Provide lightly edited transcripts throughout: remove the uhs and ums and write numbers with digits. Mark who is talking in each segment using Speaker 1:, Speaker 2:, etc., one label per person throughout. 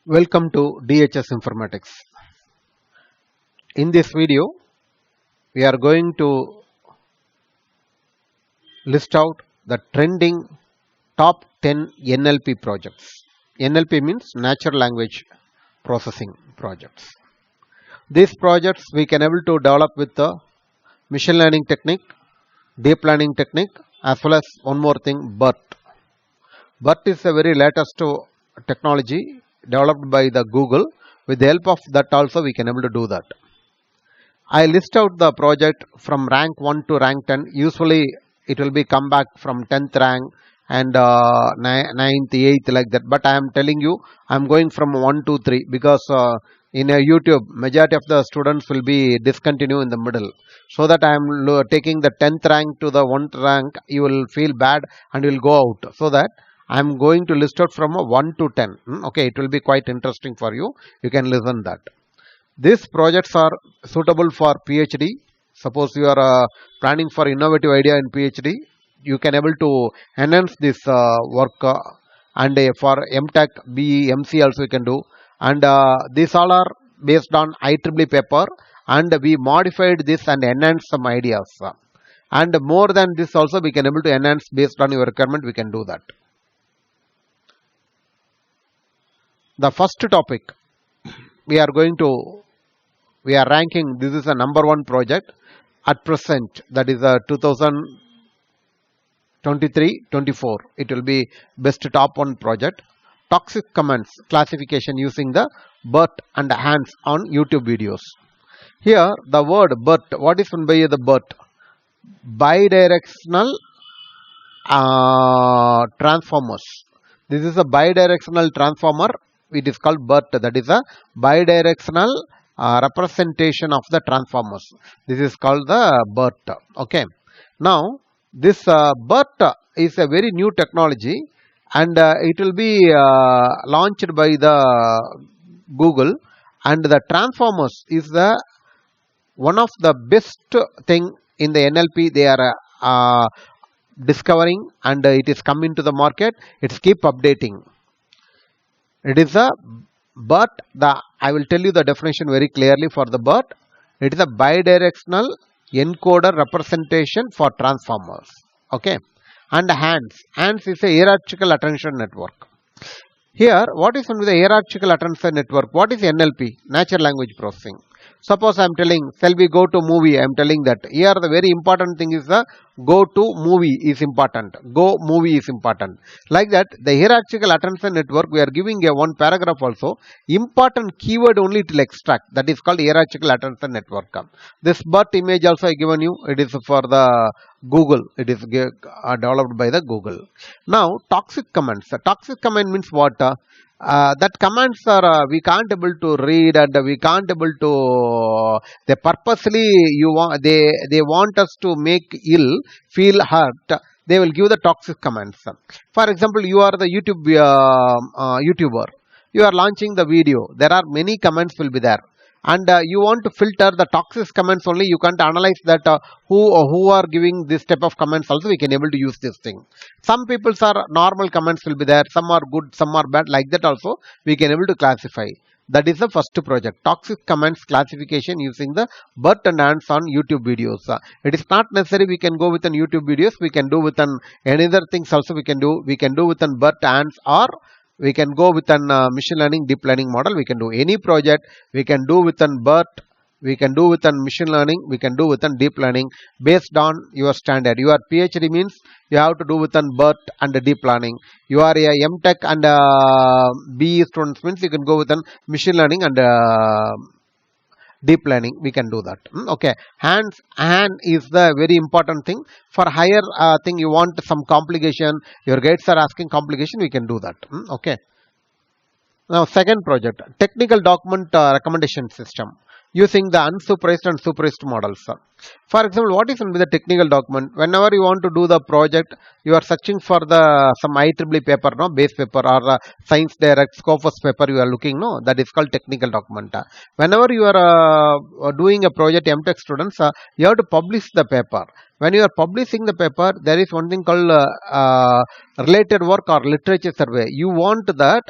Speaker 1: Welcome to dhsinformatics. In this video, we are going to list out the trending top 10 NLP projects. NLP means natural language processing projects. These projects we can able to develop with the machine learning technique, deep learning technique, as well as one more thing, BERT. BERT is a very latest technology developed by the Google. With the help of that also we can able to do that. I list out the project from rank 1 to rank 10. Usually it will be come back from 10th rank and 9th, 8th like that. But I am telling you, I am going from 1 to 3 because in a YouTube, majority of the students will be discontinue in the middle. So that I am taking the 10th rank to the 1st rank, you will feel bad and you will go out. So that I am going to list out from 1 to 10. Okay, it will be quite interesting for you. You can listen that. These projects are suitable for PhD. Suppose you are planning for innovative idea in PhD, you can able to enhance this work and for M.Tech, BE, MC also you can do. And these all are based on IEEE paper, and we modified this and enhanced some ideas. And more than this also we can able to enhance based on your requirement, we can do that. The first topic we are ranking, this is a number 1 project at present, that is a 2023-24. It will be best top 1 project. Toxic comments classification using the BERT and hands on YouTube videos. Here the word BERT, what is meant by the BERT? Bidirectional transformers. This is a bidirectional transformer. It is called BERT, that is a bidirectional representation of the transformers. This is called the BERT. Okay. Now this BERT is a very new technology, and it will be launched by the Google, and the transformers is the one of the best thing in the NLP they are discovering, and it is coming to the market. It's keep updating. It is a BERT. I will tell you the definition very clearly for the BERT. It is a bidirectional encoder representation for transformers. Okay. And hands is a hierarchical attention network. Here, what is with the hierarchical attention network? What is NLP? Natural language processing. Suppose I am telling, shall we go to movie? I am telling that here the very important thing is the go to movie is important. Go movie is important. Like that, the hierarchical attention network, we are giving a one paragraph also. Important keyword only it will extract. That is called hierarchical attention network. This BERT image also I given you. It is for the Google. It is developed by the Google. Now, toxic comments. Toxic comment means what? That commands are we can't able to read, and we can't able to they purposely they want us to make ill, feel hurt. They will give the toxic comments. For example, you are the YouTuber. You are launching the video. There are many comments will be there, and you want to filter the toxic comments only. You can't analyze that who are giving this type of comments also. We can able to use this thing. Some people's are normal comments will be there. Some are good, some are bad. Like that also we can able to classify. That is the first project. Toxic comments classification using the BERT and hands on YouTube videos. It is not necessary we can go with an YouTube videos. We can do with an any other things also we can do. We can do with an BERT hands, or we can go with an machine learning, deep learning model. We can do any project. We can do with an BERT. We can do with an machine learning. We can do with an deep learning based on your standard. Your PhD means you have to do with an BERT and deep learning. You are a M.Tech and BE students means you can go with an machine learning and deep learning. We can do that. Okay. Hand is the very important thing. For higher thing you want some complication, your guides are asking complication, we can do that. Okay. Now second project, technical document recommendation system using the unsupervised and supervised models. For example, what is in the technical document? Whenever you want to do the project, you are searching for the some IEEE paper, no, base paper, or science direct Scopus paper you are looking, no, that is called technical document. Whenever you are doing a project, M.Tech students, you have to publish the paper. When you are publishing the paper, there is one thing called related work or literature survey. You want that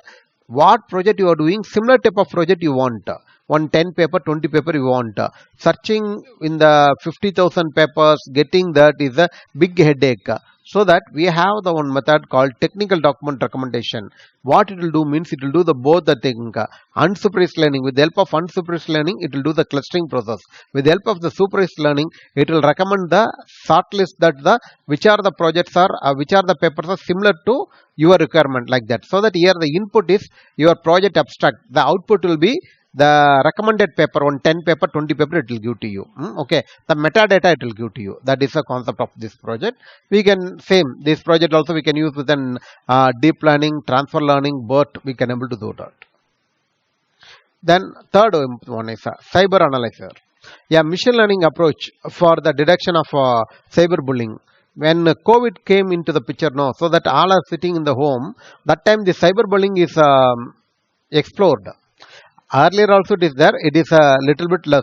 Speaker 1: what project you are doing, similar type of project you want. One 10 paper, 20 paper you want. Searching in the 50,000 papers, getting that is a big headache. So that we have the one method called technical document recommendation. What it will do means it will do the both the thing. Unsupervised learning, with the help of unsupervised learning, it will do the clustering process. With the help of the supervised learning, it will recommend the short list that the which are the projects are which are the papers are similar to your requirement, like that. So that here the input is your project abstract, the output will be the recommended paper, on 10 paper, 20 paper it will give to you. Okay, the metadata it will give to you. That is the concept of this project. We can same this project also we can use within deep learning, transfer learning, BERT. We can able to do that. Then third one is cyber analyzer. Yeah, machine learning approach for the detection of cyberbullying. When COVID came into the picture now, so that all are sitting in the home, that time the cyberbullying is explored. Earlier also it is there, it is a little bit less.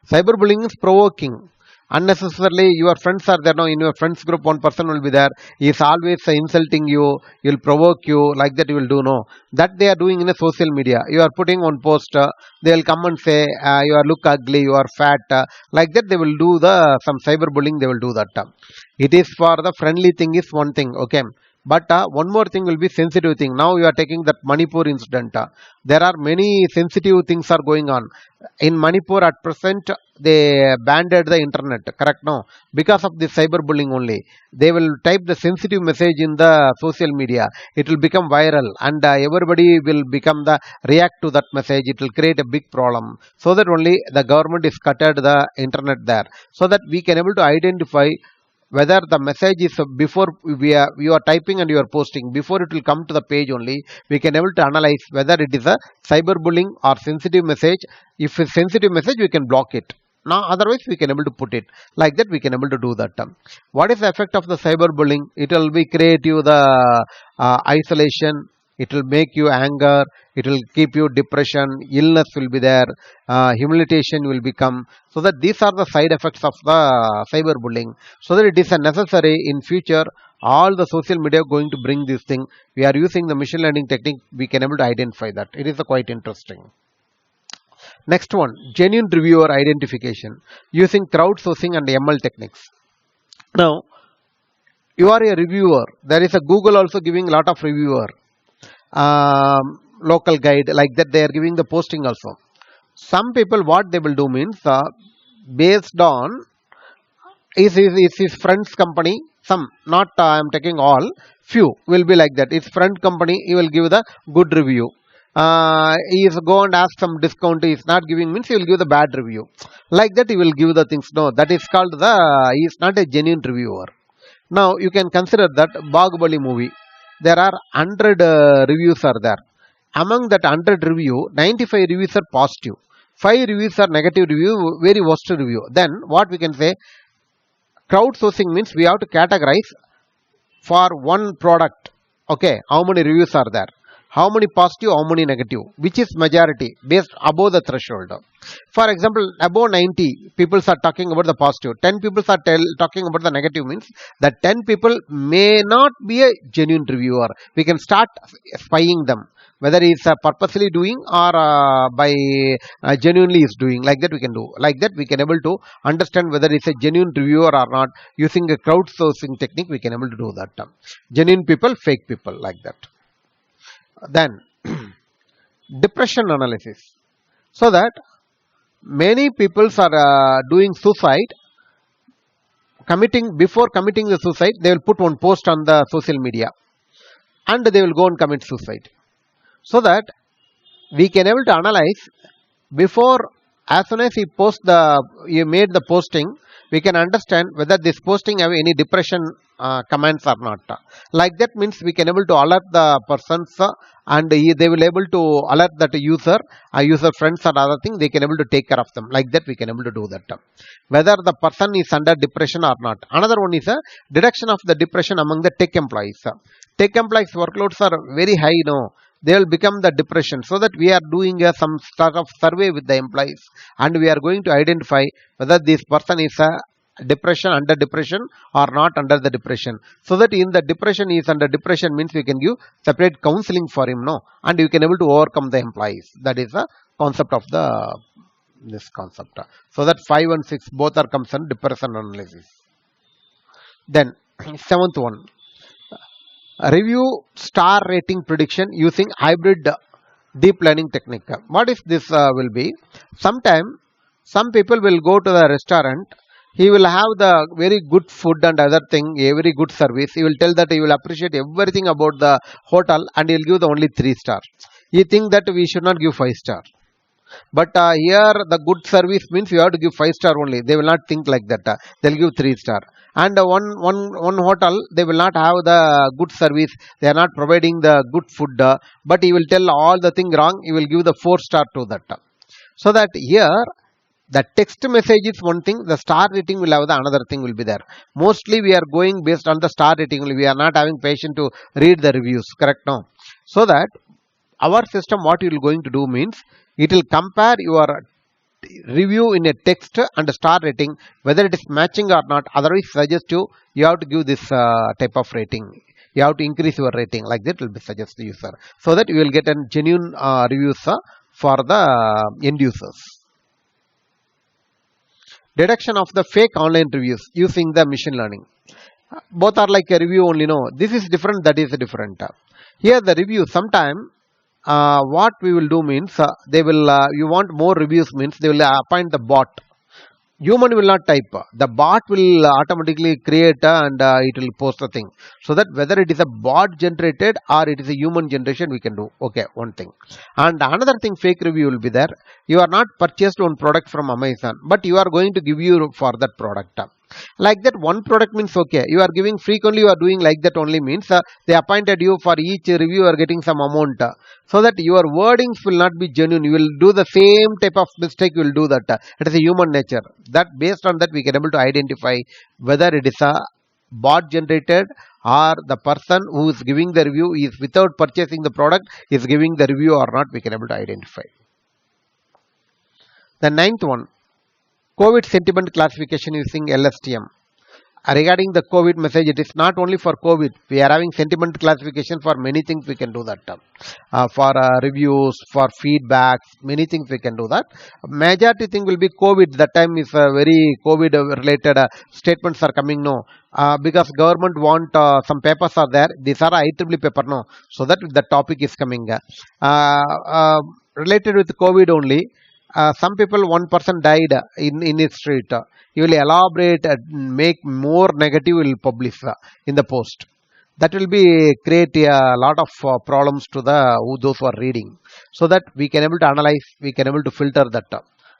Speaker 1: Cyberbullying is provoking. Unnecessarily, your friends are there now, in your friends group, one person will be there. He is always insulting you, he will provoke you, like that you will do no. That they are doing in a social media. You are putting on post, they will come and say, you are look ugly, you are fat. Like that they will do the some cyberbullying, they will do that. It is for the friendly thing is one thing, okay. But one more thing will be sensitive thing. Now you are taking that Manipur incident. There are many sensitive things are going on. In Manipur at present, they banned the internet, correct? No, because of this cyberbullying only. They will type the sensitive message in the social media. It will become viral and everybody will become the react to that message. It will create a big problem. So that only the government is cutted the internet there. So that we can able to identify whether the message is before you are typing and you are posting, before it will come to the page only, we can able to analyze whether it is a cyberbullying or sensitive message. If it's sensitive message, we can block it. Now, otherwise, we can able to put it like that. We can able to do that. What is the effect of the cyberbullying? It will be create you the isolation. It will make you anger. It will keep you depression. Illness will be there. Humiliation will become. So that these are the side effects of the cyberbullying. So that it is a necessary in future. All the social media going to bring this thing. We are using the machine learning technique. We can able to identify that. It is quite interesting. Next one, genuine reviewer identification using crowdsourcing and ML techniques. Now, you are a reviewer. There is a Google also giving a lot of reviewer. Local guide, like that they are giving the posting also. Some people what they will do means based on is his friend's company, some not I am taking all, few will be like that. His friend company, he will give the good review. He is go and ask some discount, he is not giving means he will give the bad review. Like that he will give the things. No, that is called he is not a genuine reviewer. Now you can consider that Bahubali movie. There are 100 reviews are there. Among that 100 review, 95 reviews are positive. 5 reviews are negative review, very worst review. Then what we can say, crowdsourcing means we have to categorize for one product. Okay, how many reviews are there? How many positive, how many negative? Which is majority based above the threshold. For example, above 90 people are talking about the positive. 10 people are talking about the negative means that 10 people may not be a genuine reviewer. We can start spying them. Whether he is purposely doing or by genuinely is doing. Like that we can do. Like that we can able to understand whether it's a genuine reviewer or not. Using a crowdsourcing technique we can able to do that. Genuine people, fake people, like that. Then depression analysis. So that many people are doing suicide, before committing the suicide, they will put one post on the social media and they will go and commit suicide. So that we can able to analyze before, as soon as you made the posting, we can understand whether this posting have any depression comments or not. Like that means we can able to alert the persons and they will able to alert that user friends or other thing, they can able to take care of them. Like that we can able to do that. Whether the person is under depression or not. Another one is a detection of the depression among the tech employees. Tech employees workloads are very high now. They will become the depression. So that we are doing some sort of survey with the employees and we are going to identify whether this person is depression, under depression, or not under the depression. So that in the depression, he is under depression means we can give separate counseling for him, no, and you can able to overcome the employees. That is the concept of this concept. So that 5 and 6 both are comes under depression analysis. Then 7th one, review star rating prediction using hybrid deep learning technique. What is this will be? Sometime some people will go to the restaurant. He will have the very good food and other thing, a very good service. He will tell that he will appreciate everything about the hotel and he will give the only 3 star. He think that we should not give 5 star. But here the good service means you have to give 5 star only. They will not think like that. They will give 3 star. And one hotel, they will not have the good service. They are not providing the good food. But he will tell all the thing wrong. He will give the 4 star to that. So that here the text message is one thing. The star rating will have the another thing will be there. Mostly we are going based on the star rating only. We are not having patience to read the reviews. Correct? No. So that our system, what it will going to do means, it will compare your review in a text and a star rating, whether it is matching or not. Otherwise, suggest you have to give this type of rating. You have to increase your rating. Like that will be suggest the user, so that you will get a genuine reviews for the end users. Detection of the fake online reviews using the machine learning. Both are like a review only. No, this is different. That is different. Here the review sometime. What we will do means they will you want more reviews means they will appoint the bot. Human will not type. The bot will automatically create and it will post the thing. So that whether it is a bot generated or it is a human generation, we can do. Okay, one thing. And another thing, fake review will be there. You are not purchased one product from Amazon, but you are going to give you for that product. Like that, one product means okay. You are giving frequently, you are doing like that only means they appointed you for each review, you are getting some amount. So that your wordings will not be genuine. You will do the same type of mistake, you will do that. It is a human nature. That based on that, we can able to identify whether it is a bot generated or the person who is giving the review is without purchasing the product is giving the review or not, we can able to identify. The 9th one, COVID sentiment classification using LSTM. Regarding the COVID message, it is not only for COVID. We are having sentiment classification for many things. We can do that. For reviews, for feedbacks, many things we can do that. Majority thing will be COVID. That time is very COVID related statements are coming now. Because government want some papers are there. These are IEEE paper now. So that the topic is coming. Related with COVID only. Some people, one person died in his street. You will elaborate and make more negative, will publish in the post. That will be create a lot of problems to those who are reading. So that we can able to analyze, we can able to filter that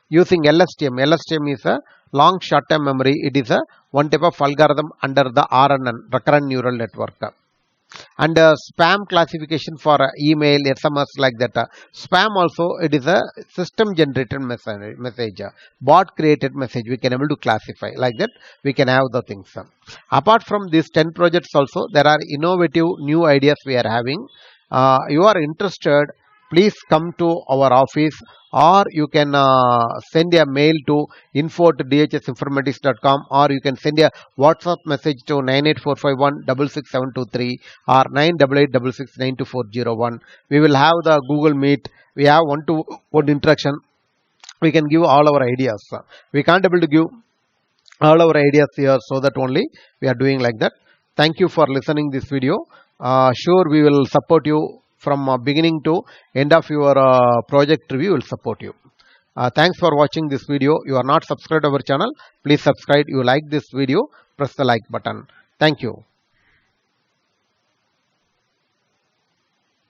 Speaker 1: using LSTM. LSTM is a long short term memory. It is a one type of algorithm under the RNN, recurrent neural network. And spam classification for email, SMS, like that. Spam also, it is a system generated message, bot created message. We can able to classify like that. We can have the things. Apart from these 10 projects also, there are innovative new ideas we are having. You are interested, please come to our office, or you can send a mail to info@dhsinformatics.com, or you can send a WhatsApp message to 98451 or 9886692401. We will have the Google Meet. We have one-to-one interaction. We can give all our ideas. We can't able to give all our ideas here, so that only we are doing like that. Thank you for listening this video. Sure, we will support you from beginning to end of your project review. Will support you. Thanks for watching this video. You are not subscribed to our channel, please subscribe. You like this video, press the like button. Thank you.